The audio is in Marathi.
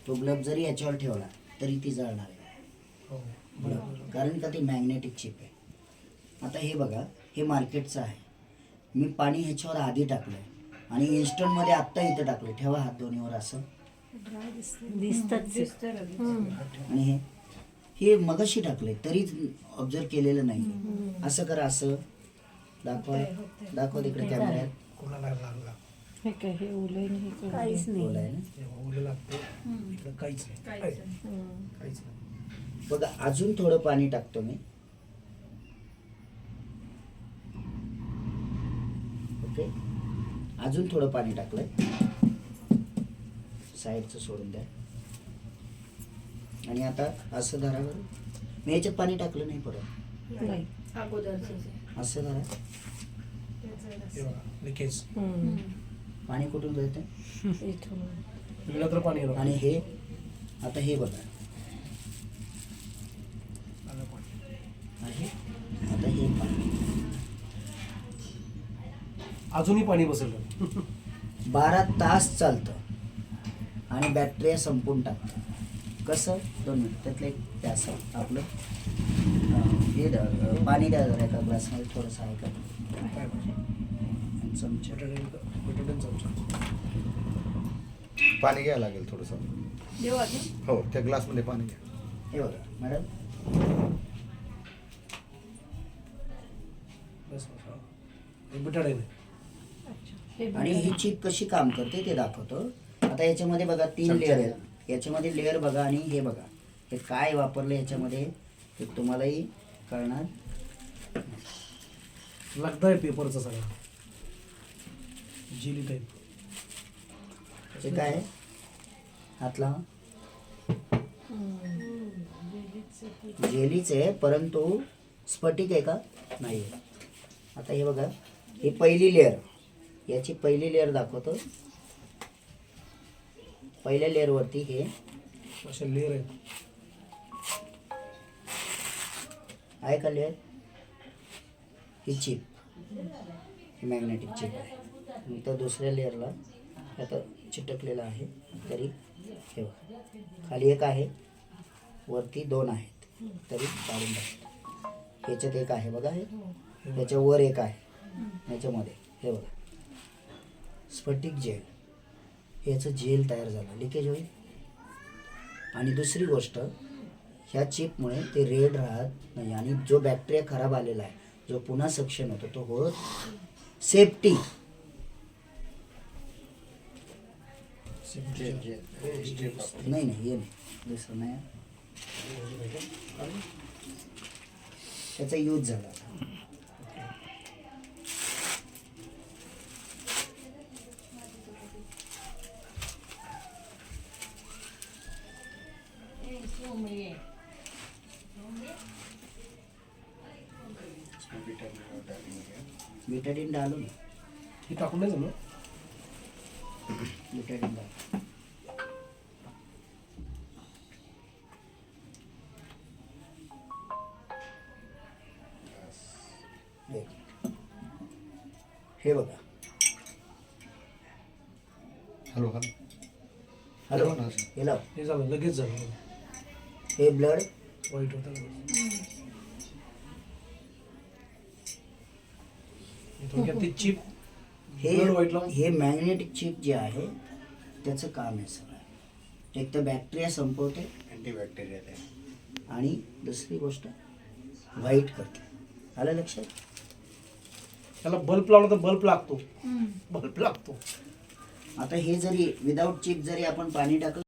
तो ग्लब जरी याच्यावर ठेवला तरी ती जळणार आहे. कारण का ती मॅग्नेटिक चिप आहे. आता हे बघा, हे मार्केटचं आहे. मी पाणी ह्याच्यावर आधी टाकलंय आणि इन्स्टंटमध्ये आत्ता इथं टाकलं. ठेवा हात दोन्हीवर असं दिसतात. आणि हे मगाशी टाकलंय तरीच ऑब्झर्व केलेलं नाही. असं करा, असं दाखवा तिकडे कॅमेऱ्यात. हे काय हे ओलय नाही, काहीच नाही. बोलाय ना बघा. अजून थोडं पाणी टाकतो मी. ओके, अजून थोडं पाणी टाकलंय. साईडचं सोडून द्या. आणि आता असं धरा बरं. मी याच्यात पाणी टाकलं नाही परत. नाही. असं धरा. लिकेज पाणी कुठून गळतं इथून पाणी आणि हे आता हे बघा आहे. आता हे पाणी अजूनही पाणी बसेल 12 तास चालतं आणि बॅक्टेरिया संपून टाकतं. कसं? 2 मिनिट. त्यातलं एक प्यास आपलं हे द्या, पाणी द्या जरा एका ग्लासमध्ये थोडंसं आहे का. चमचा पाणी घ्यायला लागेल थोडंसं. हो, त्या ग्लासमध्ये पाणी घ्या. हे बघा मॅडम. आणि ही चिप कशी काम करते ते दाखवतो. आता याच्यामध्ये बघा 3 लेअर आहेत. याच्यामध्ये लेअर बघा आणि हे बघा. हे काय वापरलं याच्यामध्ये ते तुम्हालाही कळणार. लागतंय पेपरचा सगळा जेली टाईप. हे काय आहे? हात लावा. जेलीच आहे परंतु स्फटिक आहे का? नाही. आता हे बघा, ही पहिली लेअर. याची पहिली लेअर दाखवतो. पहिल्या लेअरवरती हे अशा लेअर आहेत. आहे का लेअर? ही चिप, ही मॅग्नेटिक चिप आहे. तर दुसऱ्या लेअरला आता चिटकलेलं आहे. तरी हे बघा, खाली एक आहे, वरती 2 आहेत. तरी काढून टाकतो. ह्याच्यात एक आहे बघा, हे ह्याच्यावर एक आहे. ह्याच्यामध्ये हे बघा स्फटिक जेल. ह्याचं जेल तयार झालं, लिकेज होईल. आणि दुसरी गोष्ट, ह्या चिपमुळे ते रेड राहत नाही. आणि जो बॅक्टेरिया खराब आलेला आहे, जो पुन्हा सक्शन होतो, तो होत सेफ्टी. नाही नाही, हे नाही, दुसरं नाही. त्याचा यूज झाला. बिटाडीन डालू ना. हे टाकून नाही जमलं. बिटाडीन डाल. हे बघा. हॅलो हॅलो हॅलो, हे लाव. हे झालं, लगेच झालं. हे ब्लड वाईट होतं. थोडक्यात ती चिप हे मॅग्नेटिक चिप जे आहे त्याचं काम आहे सगळं. एक तर बॅक्टेरिया संपवते, अँटीबॅक्टेरिया ते. आणि दुसरी गोष्ट व्हाईट करते. आलं लक्षात? त्याला बल्ब लावला तर बल्ब लागतो. बल्ब लागतो. आता हे जरी विदाऊट चिप जरी आपण पाणी टाकलं